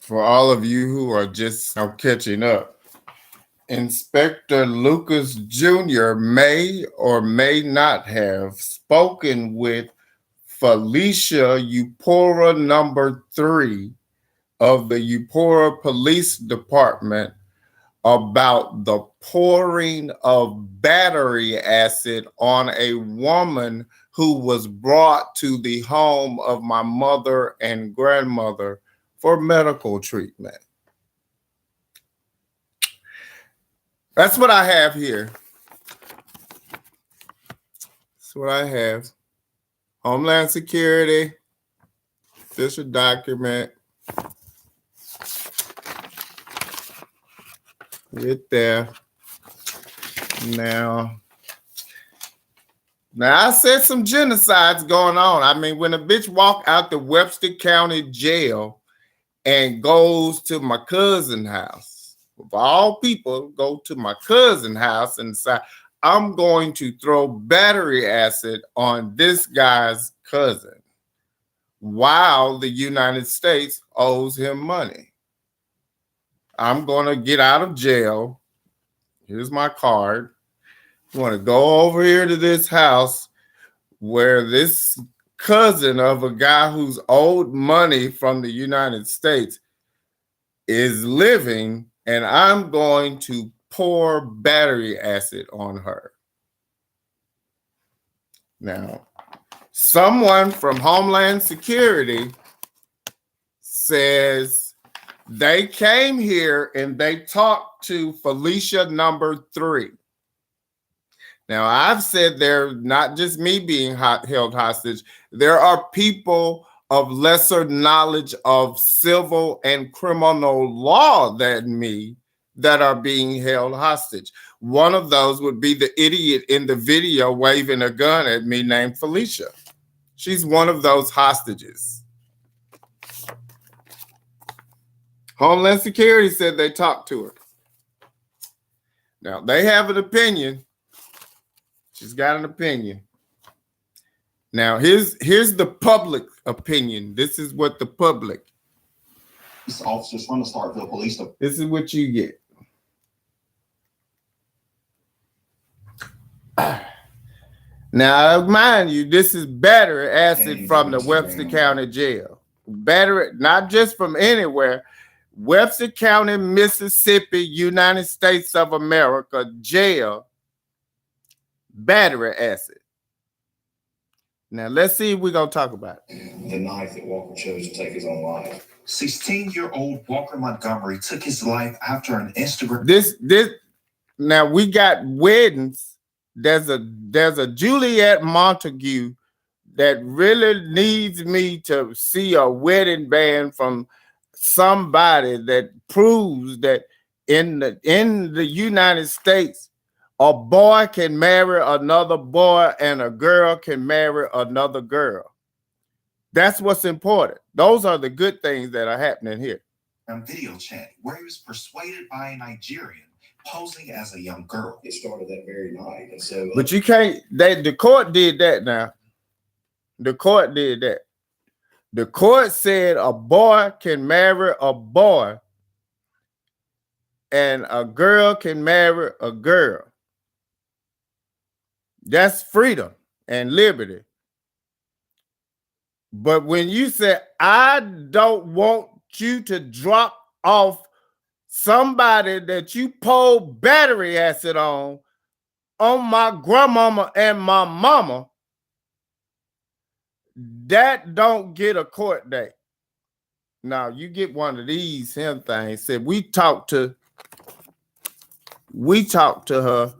For all of you who are just now catching up, Inspector Lucas Jr. may or may not have spoken with Felisha Eupora number 3 of the Eupora Police Department about the pouring of battery acid on a woman who was brought to the home of my mother and grandmother for medical treatment. That's what I have here. That's what I have. Homeland Security, official document. Get there. Now I said some genocides going on. I mean, when a bitch walk out the Webster County jail and goes to my cousin's house, of all people, go to my cousin's house and say, I'm going to throw battery acid on this guy's cousin while the United States owes him money. I'm going to get out of jail. Here's my card. You want to go over here to this house where this cousin of a guy who's owed money from the United States is living, and I'm going to pour battery acid on her. Now, someone from Homeland Security says they came here and they talked to Felisha number 3. Now, I've said they're not just me being held hostage. There are people of lesser knowledge of civil and criminal law than me that are being held hostage. One of those would be the idiot in the video waving a gun at me named Felisha. She's one of those hostages. Homeland Security said they talked to her. Now, they have an opinion. She's got an opinion. Now, here's the public opinion. This is what the public. These officers from the Starkville Police Department. This is what you get. Now, mind you, this is battery acid from the Webster County Jail. Battery, not just from anywhere. Webster County, Mississippi, United States of America Jail. Battery acid. Now, let's see if we're going to talk about it. The night that Walker chose to take his own life. 16-year-old Walker Montgomery took his life after an Instagram. This now we got weddings. There's a Juliet Montague that really needs me to see a wedding band from somebody that proves that in the United States, a boy can marry another boy and a girl can marry another girl. That's what's important. Those are the good things that are happening here. Video chat where he was persuaded by a Nigerian posing as a young girl. It started that very night. And so, but you can't, the court did that now. The court did that. The court said a boy can marry a boy and a girl can marry a girl. That's freedom and liberty. But when you say, I don't want you to drop off somebody that you pour battery acid on my grandmama and my mama, that don't get a court date. Now, you get one of these things. Said we talked to her,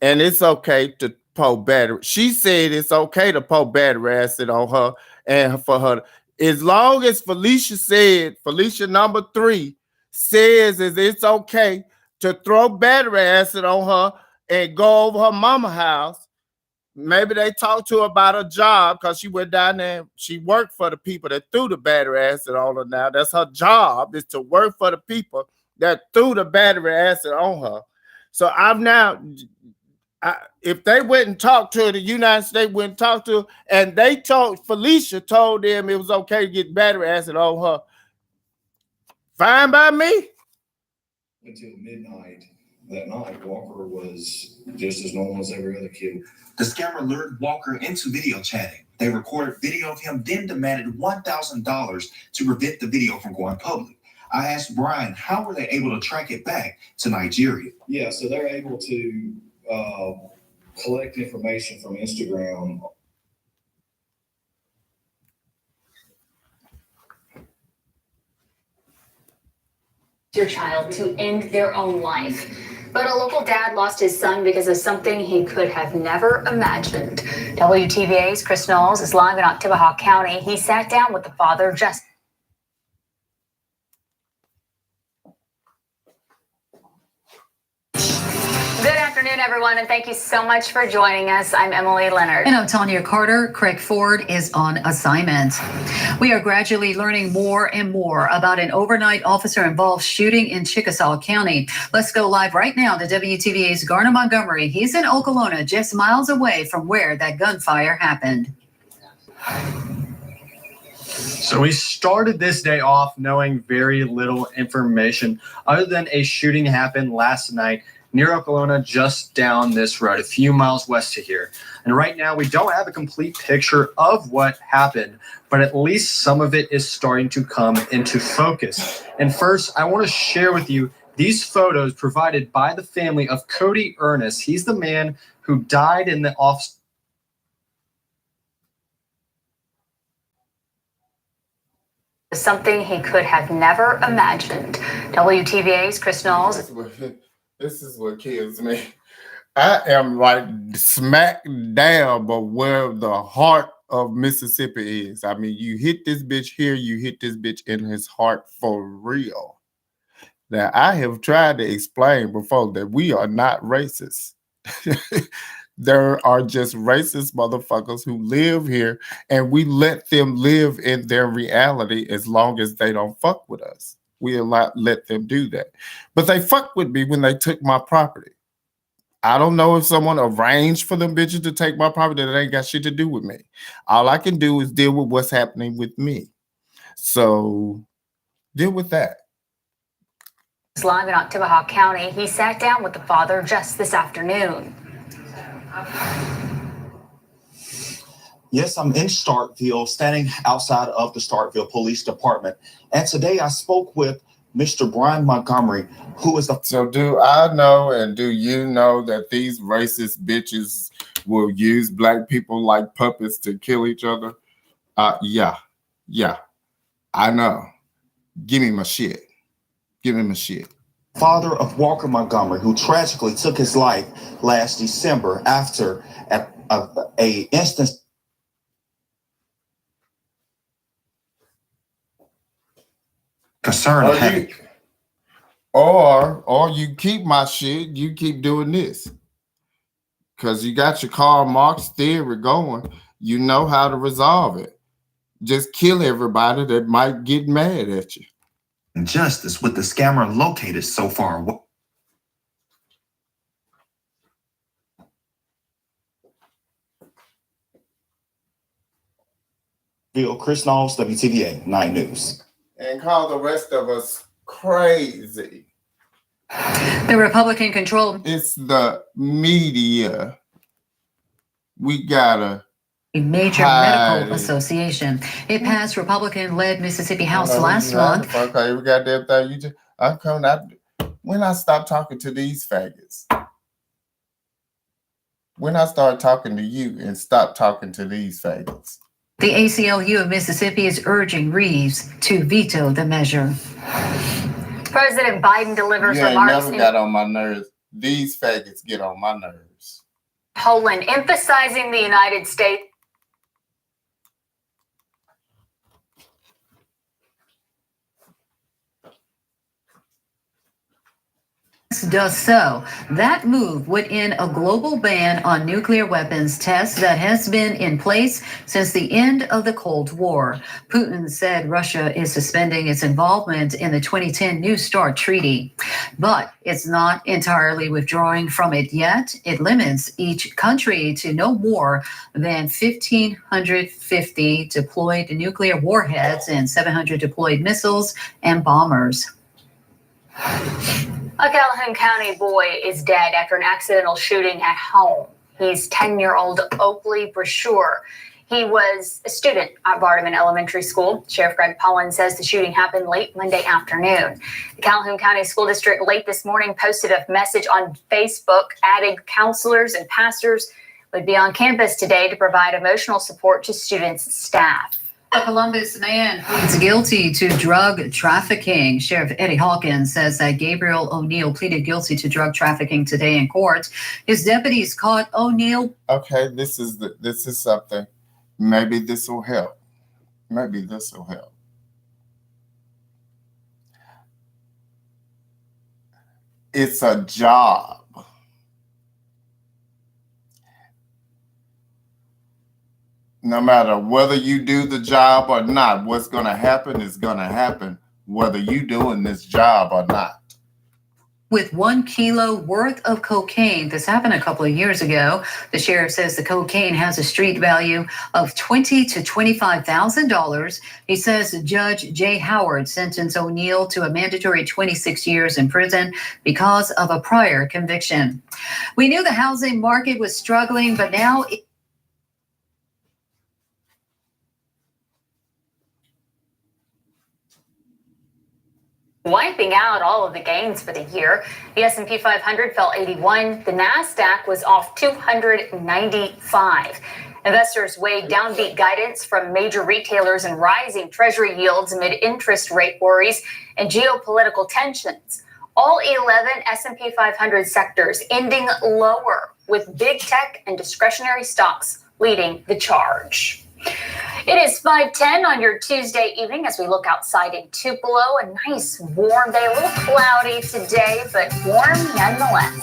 and it's okay to pour battery. She said it's okay to pour battery acid on her and for her. As long as Felisha number 3 says it's okay to throw battery acid on her and go over her mama's house. Maybe they talked to her about a job because she went down there. She worked for the people that threw the battery acid on her. Now that's her job, is to work for the people that threw the battery acid on her. So if they went and talked to her, the United States went and talked to her, and Felisha told them it was okay to get battery acid on her. Fine by me. Until midnight that night, Walker was just as normal as every other kid. The scammer lured Walker into video chatting. They recorded video of him, then demanded $1,000 to prevent the video from going public. I asked Brian, how were they able to track it back to Nigeria? Yeah, so they're able to collect information from Instagram. Your child to end their own life. But a local dad lost his son because of something he could have never imagined. WTVA's Chris Knowles is live in Oktibbeha County. He sat down with the father just. Good afternoon, everyone, and thank you so much for joining us. I'm Emily Leonard. And I'm Tanya Carter. Craig Ford is on assignment. We are gradually learning more and more about an overnight officer-involved shooting in Chickasaw County. Let's go live right now to WTVA's Garner Montgomery. He's in Okolona, just miles away from where that gunfire happened. So we started this day off knowing very little information other than a shooting happened last night near Okolona, just down this road, a few miles west of here. And right now, we don't have a complete picture of what happened, but at least some of it is starting to come into focus. And first, I want to share with you these photos provided by the family of Cody Ernest. He's the man who died in the office. Something he could have never imagined. WTVA's Chris Knowles. This is what kills me. I am like smack down, but where the heart of Mississippi is. I mean, you hit this bitch here, you hit this bitch in his heart for real. Now, I have tried to explain before that we are not racist. There are just racist motherfuckers who live here, and we let them live in their reality as long as they don't fuck with us. We'll not let them do that. But they fucked with me when they took my property. I don't know if someone arranged for them bitches to take my property. That ain't got shit to do with me. All I can do is deal with what's happening with me. So deal with that. Live in Oktibbeha County, he sat down with the father just this afternoon. Yes, I'm in Starkville, standing outside of the Starkville Police Department. And today I spoke with Mr. Brian Montgomery, who is the... So do I know and do you know that these racist bitches will use black people like puppets to kill each other? Yeah, I know. Give me my shit. Give me my shit. Father of Walker Montgomery, who tragically took his life last December after a instance. Concern. Or you keep my shit, you keep doing this. Because you got your Karl Marx theory going. You know how to resolve it. Just kill everybody that might get mad at you. Justice with the scammer located so far. Chris Knowles, WTVA 9 News. And call the rest of us crazy. The Republican controlled. It's the media. We gotta. A major medical association. It passed Republican-led Mississippi House last month. Okay, we got that thing. You just, I'm coming out. When I stop talking to these faggots, when I start talking to you and stop talking to these faggots. The ACLU of Mississippi is urging Reeves to veto the measure. President Biden delivers you remarks. Never got on my nerves. These faggots get on my nerves. Homeland, emphasizing the United States. Does so. That move would end a global ban on nuclear weapons tests that has been in place since the end of the Cold War. Putin said Russia is suspending its involvement in the 2010 New START treaty, but it's not entirely withdrawing from it yet. It limits each country to no more than 1,550 deployed nuclear warheads and 700 deployed missiles and bombers. A Calhoun County boy is dead after an accidental shooting at home. He's 10-year-old Oakley Brashure. He was a student at Vardaman Elementary School. Sheriff Greg Pollen says the shooting happened late Monday afternoon. The Calhoun County School District late this morning posted a message on Facebook, added counselors and pastors would be on campus today to provide emotional support to students and staff. A Columbus man pleads guilty to drug trafficking. Sheriff Eddie Hawkins says that Gabriel O'Neill pleaded guilty to drug trafficking today in court. His deputies caught O'Neill. Okay, this is something. Maybe this will help. Maybe this will help. It's a job. No matter whether you do the job or not, what's going to happen is going to happen, whether you doing this job or not. With 1 kilo worth of cocaine. This happened a couple of years ago. The sheriff says the cocaine has a street value of $20,000 to $25,000. He says Judge Jay Howard sentenced O'Neill to a mandatory 26 years in prison because of a prior conviction. We knew the housing market was struggling, but now Wiping out all of the gains for the year. The S&P 500 fell 81. The NASDAQ was off 295. Investors weighed downbeat guidance from major retailers and rising treasury yields amid interest rate worries and geopolitical tensions. All 11 S&P 500 sectors ending lower, with big tech and discretionary stocks leading the charge. It is 5:10 on your Tuesday evening as we look outside in Tupelo. A nice warm day, a little cloudy today, but warm nonetheless.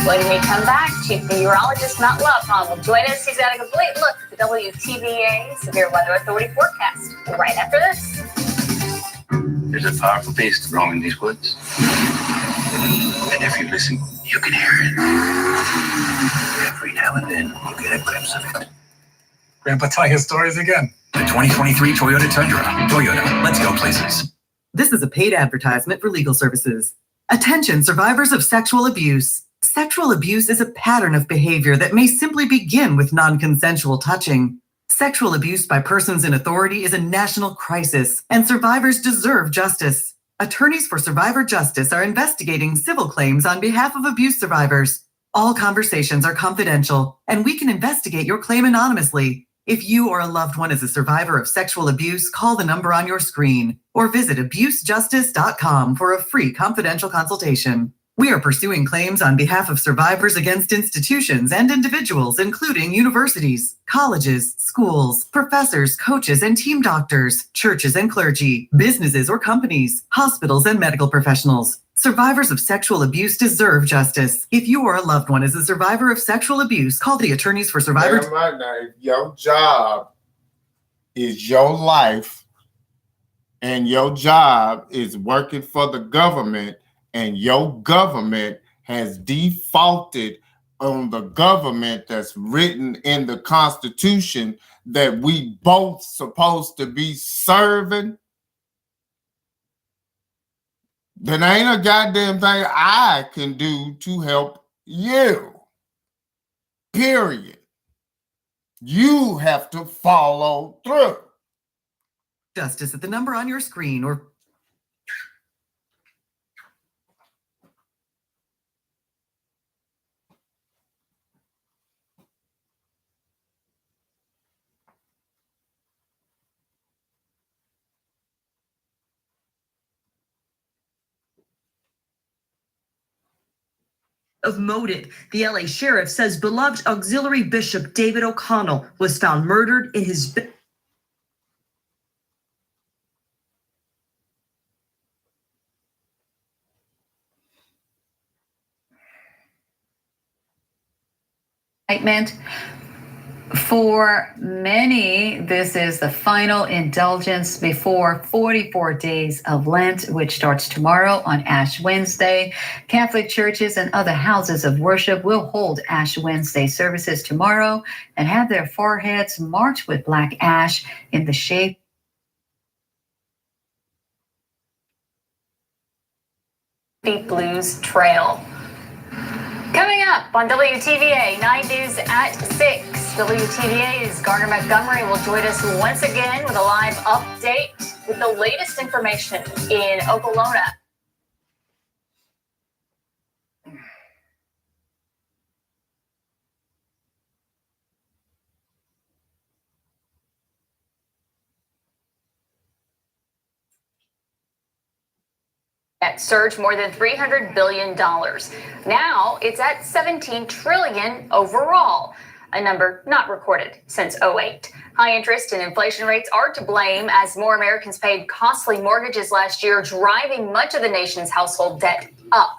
When we come back, Chief Meteorologist Matt Lopon will join us. He's got a complete look at the WTVA Severe Weather Authority forecast right after this. There's a powerful beast roaming these woods. And if you listen, you can hear it. Every now and then, you get a glimpse of it. Grandpa telling his stories again. The 2023 Toyota Tundra. Toyota, let's go places. This is a paid advertisement for legal services. Attention, survivors of sexual abuse. Sexual abuse is a pattern of behavior that may simply begin with non-consensual touching. Sexual abuse by persons in authority is a national crisis, and survivors deserve justice. Attorneys for Survivor Justice are investigating civil claims on behalf of abuse survivors. All conversations are confidential, and we can investigate your claim anonymously. If you or a loved one is a survivor of sexual abuse, call the number on your screen or visit abusejustice.com for a free confidential consultation. We are pursuing claims on behalf of survivors against institutions and individuals, including universities, colleges, schools, professors, coaches, and team doctors, churches and clergy, businesses or companies, hospitals and medical professionals. Survivors of sexual abuse deserve justice. If you or a loved one is a survivor of sexual abuse, call the Attorneys for Survivors. If your job is your life and your job is working for the government and your government has defaulted on the government that's written in the Constitution that we both supposed to be serving, then ain't a goddamn thing I can do to help you. Period. You have to follow through. Justice at the number on your screen or of motive. The LA sheriff says beloved auxiliary bishop David O'Connell was found murdered in his indictment. For many, this is the final indulgence before 44 days of Lent, which starts tomorrow on Ash Wednesday. Catholic churches and other houses of worship will hold Ash Wednesday services tomorrow and have their foreheads marked with black ash in the shape Deep Blues Trail. Coming up on WTVA 9 News at 6, WTVA's Garner Montgomery will join us once again with a live update with the latest information in Oklahoma. That surged more than $300 billion. Now it's at $17 trillion overall, a number not recorded since 2008. High interest and inflation rates are to blame as more Americans paid costly mortgages last year, driving much of the nation's household debt up.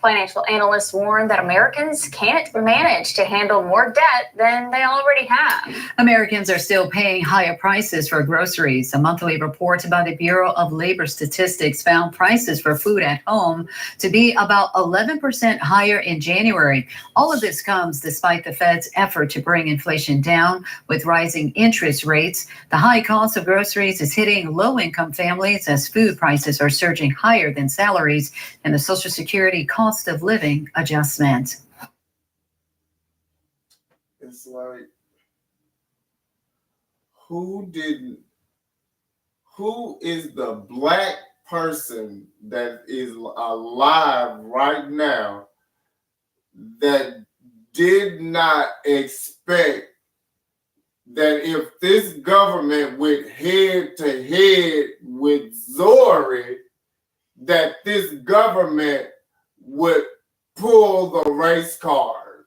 Financial analysts warn that Americans can't manage to handle more debt than they already have. Americans are still paying higher prices for groceries. A monthly report by the Bureau of Labor Statistics found prices for food at home to be about 11% higher in January. All of this comes despite the Fed's effort to bring inflation down with rising interest rates. The high cost of groceries is hitting low-income families as food prices are surging higher than salaries and the Social Security cost of living adjustment. It's like, who is the black person that is alive right now that did not expect that if this government went head to head with Zori, that this government would pull the race card,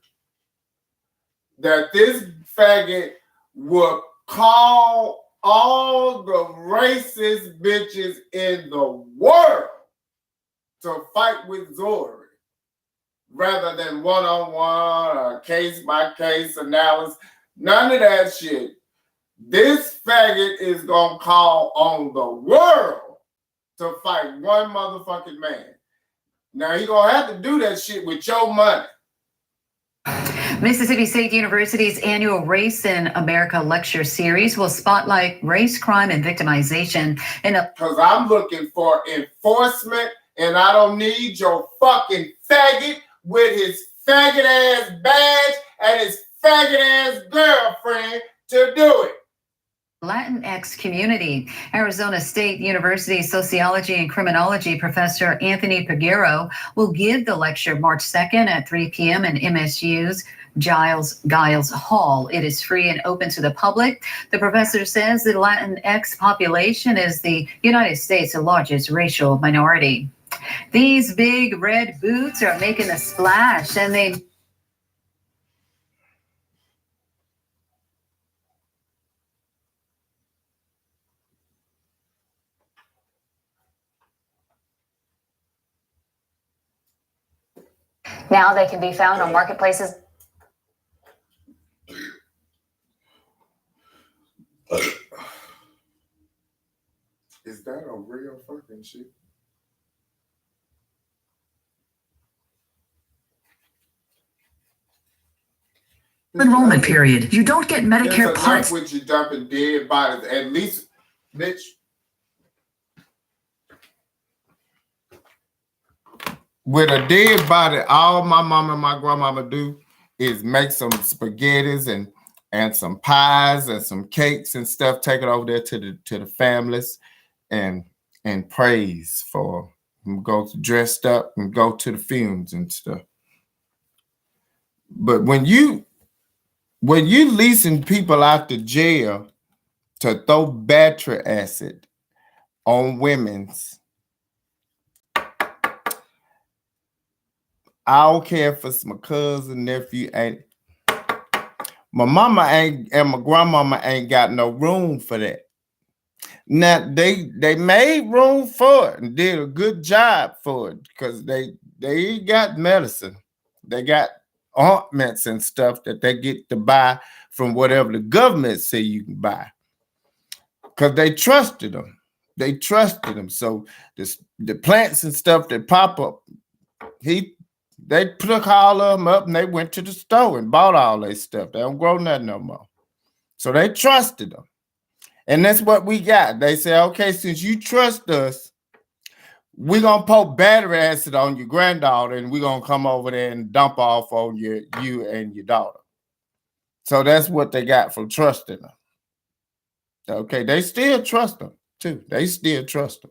that this faggot would call all the racist bitches in the world to fight with Zori rather than one-on-one or case-by-case analysis. None of that shit. This faggot is gonna call on the world to fight one motherfucking man. Now, you're going to have to do that shit with your money. Mississippi State University's annual Race in America lecture series will spotlight race, crime, and victimization. Because I'm looking for enforcement, and I don't need your fucking faggot with his faggot-ass badge and his faggot-ass girlfriend to do it. Latinx community. Arizona State University sociology and criminology professor Anthony Peguero will give the lecture March 2nd at 3 p.m. in MSU's Giles Hall. It is free and open to the public. The professor says the Latinx population is the United States' largest racial minority. These big red boots are making a splash, and they Now they can be found on marketplaces. Is that a real fucking shit? Enrollment period. You don't get Medicare Part. With you dumping dead bodies, at least, bitch. With a dead body, all my mama and my grandmama do is make some spaghettis and some pies and some cakes and stuff, take it over there to the families and praise for them, go dressed up and go to the funerals and stuff. But when you leasing people out to jail to throw battery acid on women's, I don't care if it's my cousin, nephew, ain't. My mama ain't and my grandmama ain't got no room for that. Now they made room for it and did a good job for it because they got medicine. They got ointments and stuff that they get to buy from whatever the government say you can buy. Because they trusted them. They trusted them. So the plants and stuff that pop up, they took all of them up and they went to the store and bought all their stuff. They don't grow nothing no more. So they trusted them. And that's what we got. They say, okay, since you trust us, we're gonna pour battery acid on your granddaughter, and we're gonna come over there and dump off on you and your daughter. So that's what they got from trusting her. Okay, they still trust them too. They still trust them.